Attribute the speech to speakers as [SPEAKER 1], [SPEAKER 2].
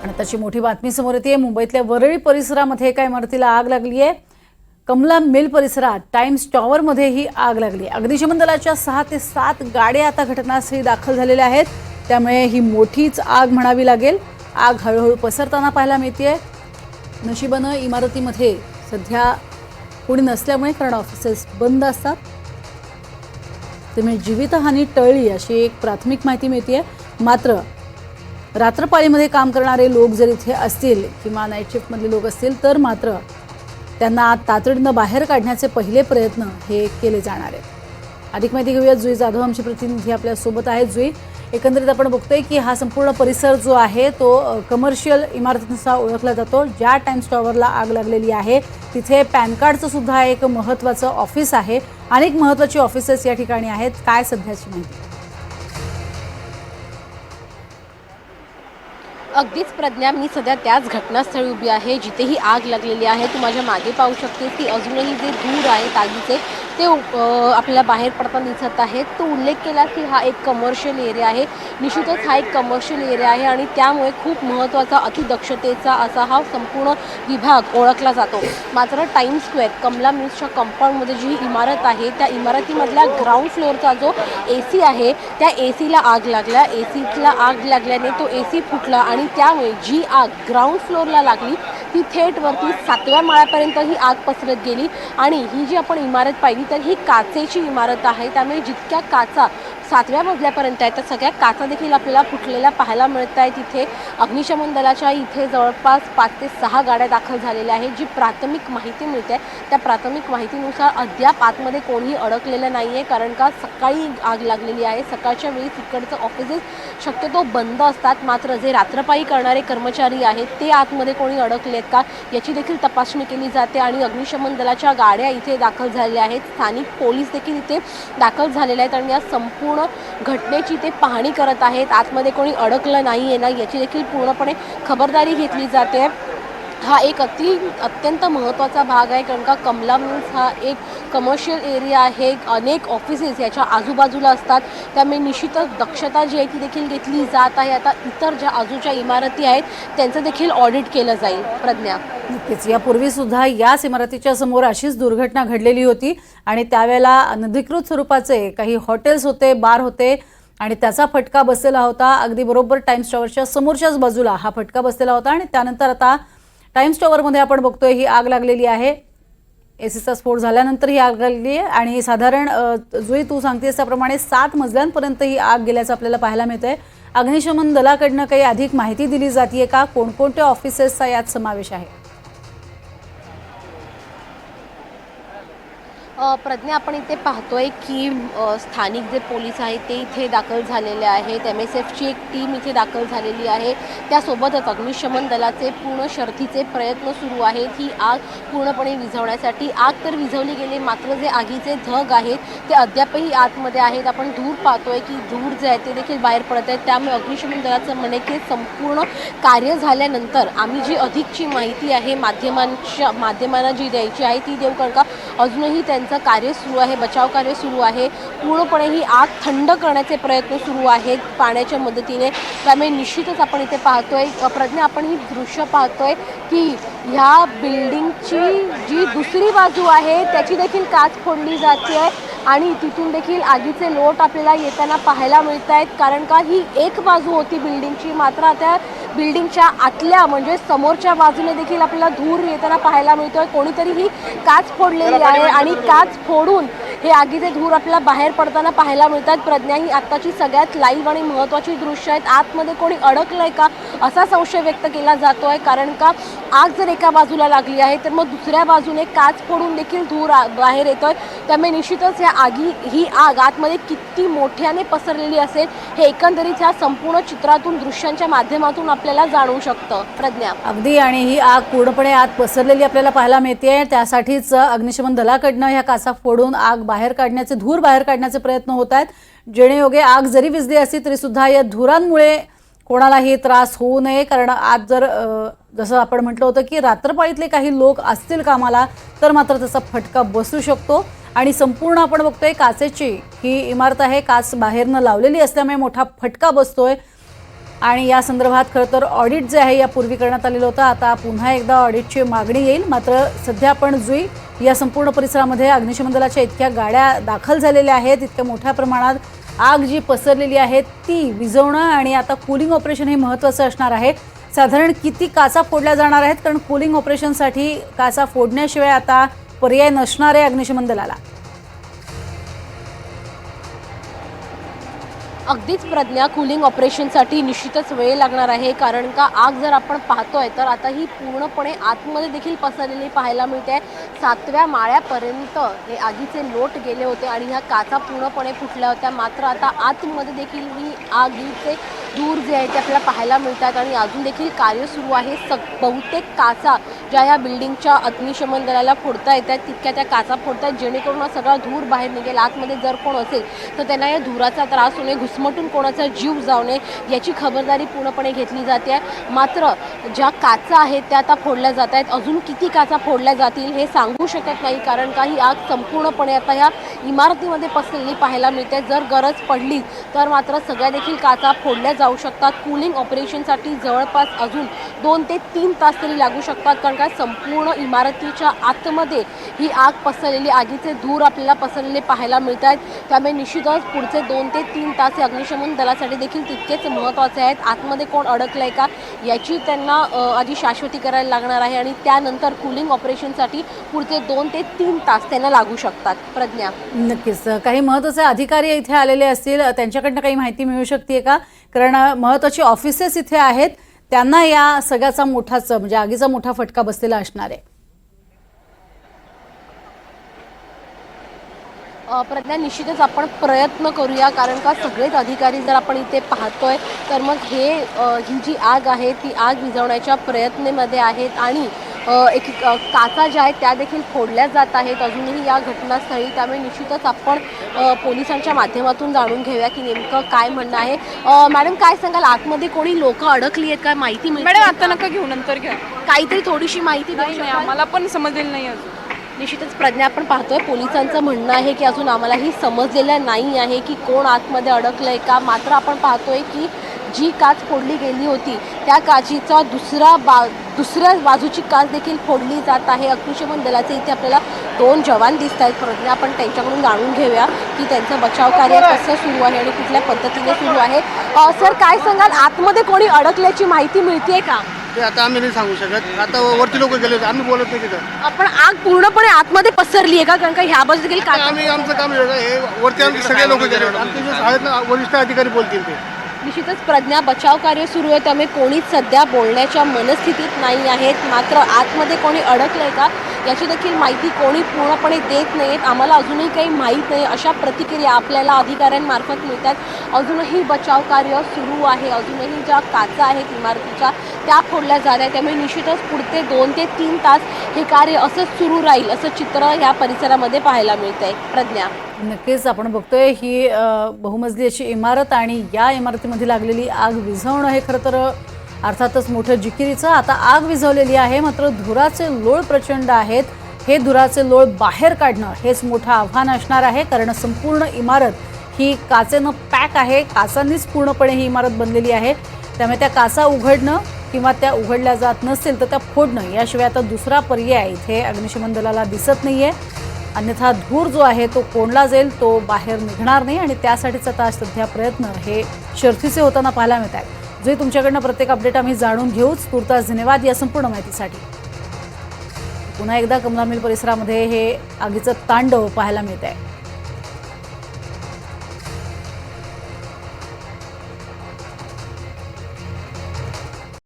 [SPEAKER 1] आणि त्याची मोठी बातमी समोर येते। मुंबईतल्या वरळी परिसरामध्ये एका इमारतीला आग लागली आहे। कमला मिल परिसरात टाइम्स टॉवर मध्ये ही आग लागली। अग्निशमन दलाच्या 6 ते 7 गाड्या आता घटनास्थळी दाखल झालेल्या आहेत, त्यामुळे ही मोठीच आग म्हणावी लागेल। आग हळूहळू पसरताना पाहायला मिळते। नशिबानं इमारतीमध्ये सध्या कोणी नसल्यामुळे कारण ऑफिसेस बंद असतात, त्यामुळे जीवितहानी टळली अशी एक प्राथमिक माहिती मिळते। मात्र रात्रपाळीमध्ये काम करणारे लोक जर इथे असतील किंवा नाईट शिफ्ट मधले लोक असतील तर मात्र त्यांना तातडीनं बाहेर काढण्याचे पहिले प्रयत्न हे केले जाणार आहेत। अधिक माहिती घेऊया, जुई जाधव आमची प्रतिनिधी आपल्या सोबत आहे। जुई, एकंदरीत आपण बघतोय की हा संपूर्ण परिसर जो आहे तो कमर्शियल इमारतीनुसार ओळखला जातो। ज्या टाइम्स टॉवरला आग लागलेली आहे तिथे पॅन कार्डचं सुद्धा एक महत्त्वाचं ऑफिस आहे। अनेक महत्त्वाची ऑफिसेस या ठिकाणी आहेत। काय सध्याची माहिती?
[SPEAKER 2] अगदीच प्रज्ञा, मी सध्या त्याच घटनास्थळी उभी आहे जिथे ही आग लागलेली आहे। तू माझ्या मागे पाहू शकते की अजूनही जे धूर आहे आगीचे ते आपल्याला बाहेर पडताना दिसत आहे। तो उल्लेख केला की हा एक कमर्शियल एरिया आहे। निश्चितच हा एक कमर्शियल एरिया आहे आणि त्यामुळे खूप महत्त्वाचा अतिदक्षतेचा असा हा संपूर्ण विभाग ओळखला जातो। मात्र टाइम्स स्क्वेअर कमला मिल्सच्या कंपाऊंडमध्ये जी इमारत आहे त्या इमारतीमधल्या ग्राउंड फ्लोअरचा जो AC आहे त्या ACला आग लागल्या। ACला आग लागल्याने तो AC फुटला आणि त्यामुळे जी आग ग्राउंड फ्लोअरला लागली ती थेट वरती 7व्या माळ्यापर्यंत ही आग पसरत गेली। आणि ही जी आपण इमारत पाहिली तर ही काचेची इमारत आहे, त्यामुळे जितक्या काचा 7व्या मजल्यापर्यंत आहेत त्या सगळ्या काचा देखील आपल्याला फुटलेल्या पाहायला मिळत आहेत। इथे अग्निशमन दलाच्या इथे जवळपास 5 ते 6 गाड्या दाखल झालेल्या आहेत। जी प्राथमिक माहिती मिळते त्या प्राथमिक माहितीनुसार अद्याप आतमध्ये कोणीही अडकलेलं नाही आहे, कारण का सकाळी आग लागलेली आहे। सकाळच्या वेळी तिकडचं ऑफिसेस शक्यतो बंद असतात, मात्र जे रात्रपाळी करणारे कर्मचारी आहेत ते आतमध्ये कोणी अडकलेत का याची देखील तपासणी केली जाते आणि अग्निशमन दलाच्या गाड्या इथे दाखल झालेल्या आहेत। स्थानिक पोलीस देखील इथे दाखल झालेले आहेत आणि या संपूर्ण घटनेची ते पाहणी करत आहेत। आतमध्ये कोणी अडकलं नाहीये ना याची देखील पूर्णपणे खबरदारी घेतली जाते। हा एक अत्यंत महत्त्वाचा भाग आहे, कारण का कमला मिल्स हा एक कमर्शियल एरिया आहे। अनेक ऑफिसेस याच्या आजूबाजूला असतात, त्यामुळे निश्चितच दक्षता जी आहे ती देखील घेतली जात आहे। आता इतर ज्या आजूच्या इमारती आहेत त्यांचं देखील ऑडिट केलं जाईल। प्रज्ञा,
[SPEAKER 1] नक्कीच यापूर्वी सुद्धा याच इमारतीच्या समोर अशीच दुर्घटना घडलेली होती आणि त्यावेळेला अनधिकृत स्वरूपाचे काही हॉटेल्स होते, बार होते आणि त्याचा फटका बसलेला होता। अगदी बरोबर टाइम्स टॉवरच्या समोरच्याच बाजूला हा फटका बसलेला होता आणि त्यानंतर आता टाइम्स टॉवरमध्ये आपण बघतोय ही आग लागलेली आहे। एसीचा स्फोट झाल्यानंतर ही आग लागली आहे आणि साधारण जुई तू सांगतेस त्याप्रमाणे 7 मजल्यांपर्यंत ही आग गेल्याचं आपल्याला पाहायला मिळतंय। अग्निशमन दलाकडनं काही अधिक माहिती दिली जाते का? कोणकोणत्या ऑफिसेसचा यात समावेश आहे?
[SPEAKER 2] प्रज्ञा, आपण इथे पाहतोय की स्थानिक जे पोलीस आहेत ते इथे दाखल झालेले आहेत। MSFची एक टीम इथे दाखल झालेली आहे। त्यासोबतच अग्निशमन दलाचे पूर्ण शर्थीचे प्रयत्न सुरू आहेत ही आग पूर्णपणे विझवण्यासाठी। आग तर विझवली गेली, मात्र जे आगीचे धग आहेत ते अद्यापही आतमध्ये आहेत। आपण धूर पाहतोय की धूर जे आहे ते देखील बाहेर पडत आहेत, त्यामुळे अग्निशमन दलाचं म्हणणे की संपूर्ण कार्य झाल्यानंतर आम्ही जी अधिकची माहिती आहे माध्यमांना जी द्यायची आहे ती देऊ, कारण का अजूनही त्यांचं कार्य सुरू आहे, बचाव कार्य सुरू आहे। पूर्णपणे ही आग थंड करण्याचे प्रयत्न सुरू आहेत पाण्याच्या मदतीने। त्यामुळे निश्चितच आपण इथे पाहतोय प्रज्ञा, आपण ही दृश्य पाहतोय की ह्या बिल्डिंगची जी दुसरी बाजू आहे त्याची देखील काच फोडली जाते आणि तिथून देखील आगीचे लोट आपल्याला येताना पाहायला मिळत आहेत, कारण का ही एक बाजू होती बिल्डिंगची, मात्र आता बिल्डिंगच्या आतल्या म्हणजे समोरच्या बाजूने देखील आपल्याला धूर येताना पाहायला मिळतोय। कोणीतरी ही काच फोडलेली आहे आणि काच फोडून हे आगीचे धूर आपल्याला बाहेर पडताना पाहायला मिळतात। प्रज्ञा, ही आत्ताची सगळ्यात लाईव्ह आणि महत्त्वाची दृश्य आहेत। आतमध्ये कोणी अडकलंय का असा संशय व्यक्त केला जातोय, कारण का आग जर एका बाजूला लागली आहे तर मग दुसऱ्या बाजूने काच फोडून देखील धूर बाहेर येतोय। त्यामुळे निश्चितच ही आग आतमध्ये किती मोठ्याने पसरलेली असेल हे एकंदरीत ह्या संपूर्ण चित्रातून दृश्यांच्या माध्यमातून आपल्याला जाणवू शकतं। प्रज्ञा,
[SPEAKER 1] अगदी, आणि ही आग पूर्णपणे आत पसरलेली आपल्याला पाहायला मिळते। त्यासाठीच अग्निशमन दलाकडनं ह्या काचा फोडून आग बाहेर काढण्याचे, धूर बाहेर काढण्याचे प्रयत्न होत आहेत, जेणेयोगे आग जरी विझली असली तरी सुद्धा या धुरांमुळे कोणालाही त्रास होऊ नये। कारण आज जर जसं आपण म्हटलं होतं की रात्रपाळीतले काही लोक असतील कामाला तर मात्र त्याचा फटका बसू शकतो आणि संपूर्ण आपण बघतोय काचेची ही इमारत आहे, काच बाहेरनं लावलेली असल्यामुळे मोठा फटका बसतोय। आणि या संदर्भात खरं तर ऑडिट जे आहे यापूर्वी करण्यात आलेलं होतं. आता पुन्हा एकदा ऑडिटची मागणी येईल. मात्र सध्या आपण जुई या संपूर्ण परिसरामध्ये अग्निशमन दलाच्या इतक्या गाड्या दाखल झालेल्या आहेत, इतक्या मोठ्या प्रमाणात आग जी पसरलेली आहे ती विझवणं आणि आता कूलिंग ऑपरेशन हे महत्त्वाचं असणार आहे. साधारण किती काचा फोडल्या जाणार आहेत, कारण कूलिंग ऑपरेशनसाठी काचा फोडण्याशिवाय आता पर्याय नसणार आहे अग्निशमन दलाला.
[SPEAKER 2] अगदीच प्रज्ञा, कूलिंग ऑपरेशनसाठी निश्चितच वेळ लागणार आहे, कारण का आग जर आपण पाहतोय तर आता ही पूर्णपणे आतमध्ये देखील पसरलेली पाहायला मिळते. 7व्या माळ्यापर्यंत हे आगीचे लोट गेले होते आणि ह्या काचा पूर्णपणे फुटल्या होत्या. मात्र आता आतमध्ये देखील ही आगीचे धूर जे आहे ते आपल्याला पाहायला मिळतात आणि अजून देखील कार्य सुरू आहे. बहुतेक काचा ज्या या बिल्डिंगच्या अग्निशमन दलाला फोडता येतात तितक्या त्या काचा फोडतात, जेणेकरून हा सगळा धूर बाहेर निघेल. आतमध्ये जर कोण असेल तर त्यांना या धुराचा त्रास होणे, घुसमटून कोणाचा जीव जाऊ नये याची खबरदारी पूर्णपणे घेतली जाते. मात्र ज्या काचा आहेत त्या आता फोडल्या जात आहेत. अजून किती काचा फोडल्या जातील हे सांगू शकत नाही, कारण का ही आग संपूर्णपणे आता ह्या इमारतीमध्ये पसरलेली पाहायला मिळते. जर गरज पडली तर मात्र सगळ्या देखील काचा फोडल्या जाऊ शकतात. कूलिंग ऑपरेशनसाठी जवळपास अजून 2 ते 3 तास तरी लागू शकतात, कारण का संपूर्ण इमारतीच्या आतमध्ये ही आग पसरलेली, आगीचे धूर आपल्याला पसरलेले पाहायला मिळत आहेत. त्यामुळे निश्चितच पुढचे 2 ते 3 तास हे अग्निशमन दलासाठी देखील तितकेच महत्त्वाचे आहेत. आतमध्ये कोण अडकलंय का याची त्यांना आधी शाश्वती करायला लागणार आहे आणि त्यानंतर कूलिंग ऑपरेशनसाठी पुढचे 2 ते 3 तास त्यांना लागू शकतात. प्रज्ञा,
[SPEAKER 1] नक्कीच काही महत्त्वाचे अधिकारी इथे आलेले असतील, त्यांच्याकडनं काही माहिती मिळू शकते का? कारण महत्त्वाची ऑफिसेस इथे आहेत, त्यांना या सगळ्याचा मोठाच म्हणजे आगीचा मोठा फटका बसलेला असणार आहे.
[SPEAKER 2] प्रज्ञा, निश्चितच आपण प्रयत्न करूया, कारण का सगळेच अधिकारी जर आपण इथे पाहतोय तर मग ही जी आग आहे ती आग विझवण्याच्या प्रयत्नामध्ये आहेत आणि काचा ज्या आहेत त्या देखील फोडल्या जात आहेत अजूनही या घटनास्थळी. त्यामुळे निश्चितच आपण पोलिसांच्या माध्यमातून जाणून घेऊया की नेमकं काय म्हणणं आहे. मॅडम, काय सांगाल, आतमध्ये कोणी लोक अडकली आहेत, काय माहिती मिळते?
[SPEAKER 3] मॅडम, आता नका घेऊ, नंतर घ्या.
[SPEAKER 2] काहीतरी थोडीशी माहिती देऊ
[SPEAKER 3] नाही,
[SPEAKER 2] शकाल?
[SPEAKER 3] आम्हाला पण समजलेलं नाही अजून.
[SPEAKER 2] निश्चितच प्रज्ञा, आपण पाहतोय पोलिसांचं म्हणणं आहे की अजून आम्हालाही समजलेलं नाही आहे की कोण आतमध्ये अडकलंय का. मात्र आपण पाहतोय की जी काच फोडली गेली होती त्या काचीचा दुसऱ्या बाजूची काच देखील फोडली जात आहे. अग्निशमन दलाचे इथे आपल्याला 2 जवान दिसत आहेत. प्रज्ञा, आपण त्यांच्याकडून जाणून घेऊया की त्यांचं बचाव कार्य कसं सुरू आहे आणि कुठल्या पद्धतीने सुरू आहे. सर, काय सांगाल, आतमध्ये कोणी अडकल्याची माहिती मिळतेय का?
[SPEAKER 4] ते आता आम्ही नाही सांगू शकत. आता वरती लोक गेले होते, आम्ही बोलत नाही तिथं.
[SPEAKER 2] आपण आग पूर्णपणे आतमध्ये पसरली आहे का? कारण का ह्या बाजू देखील
[SPEAKER 4] आम्ही आमचं काम हे वरती आमचे सगळे लोक गेले होते. आमचे जे आहेत ना वरिष्ठ अधिकारी बोलतील ते.
[SPEAKER 2] निश्चितच प्रज्ञा, बचाव कार्य सुरू आहे, त्यामुळे कोणीच सध्या बोलण्याच्या मनस्थितीत नाही आहेत. मात्र आतमध्ये कोणी अडकलंय का याची देखील माहिती कोणी पूर्णपणे देत नाहीत. आम्हाला अजूनही काही माहीत नाही अशा प्रतिक्रिया आपल्याला अधिकाऱ्यांमार्फत मिळतात. अजूनही बचाव कार्य सुरू आहे, अजूनही ज्या काचा आहेत इमारतीच्या त्या फोडल्या जात आहेत. त्यामुळे निश्चितच पुढचे 2 ते 3 तास हे कार्य असंच सुरू राहील असं चित्र या परिसरामध्ये पाहायला मिळत आहे. प्रज्ञा,
[SPEAKER 1] नक्कीच आपण बघतोय ही बहुमजली अशी इमारत आणि या इमारतीमध्ये लागलेली आग विझवणं हे खरं तर अर्थातच मोठं जिकिरीचं. आता आग विझवलेली आहे, मात्र धुराचे लोळ प्रचंड आहेत. हे धुराचे लोळ बाहेर काढणं हेच मोठं आव्हान असणार आहे, कारण संपूर्ण इमारत ही काचेनं पॅक आहे. काचांनीच पूर्णपणे ही इमारत बनलेली आहे. त्यामुळे त्या काचा उघडणं किंवा त्या उघडल्या जात नसतील तर त्या फोडणं याशिवाय आता दुसरा पर्याय इथे अग्निशमन दलाला दिसत नाहीये. अन्यथा धूर जो आहे तो कोंडला जाईल, तो बाहेर निघणार नाही आणि त्यासाठीच आता सध्या प्रयत्न हे शर्थीचे होताना पाहायला मिळत आहेत. जे तुमच्याकडनं प्रत्येक अपडेट आम्ही जाणून घेऊच. तुर्तास धन्यवाद या संपूर्ण माहितीसाठी. पुन्हा एकदा कमला मिल परिसरामध्ये हे आगीचं तांडव पाहायला मिळत आहे.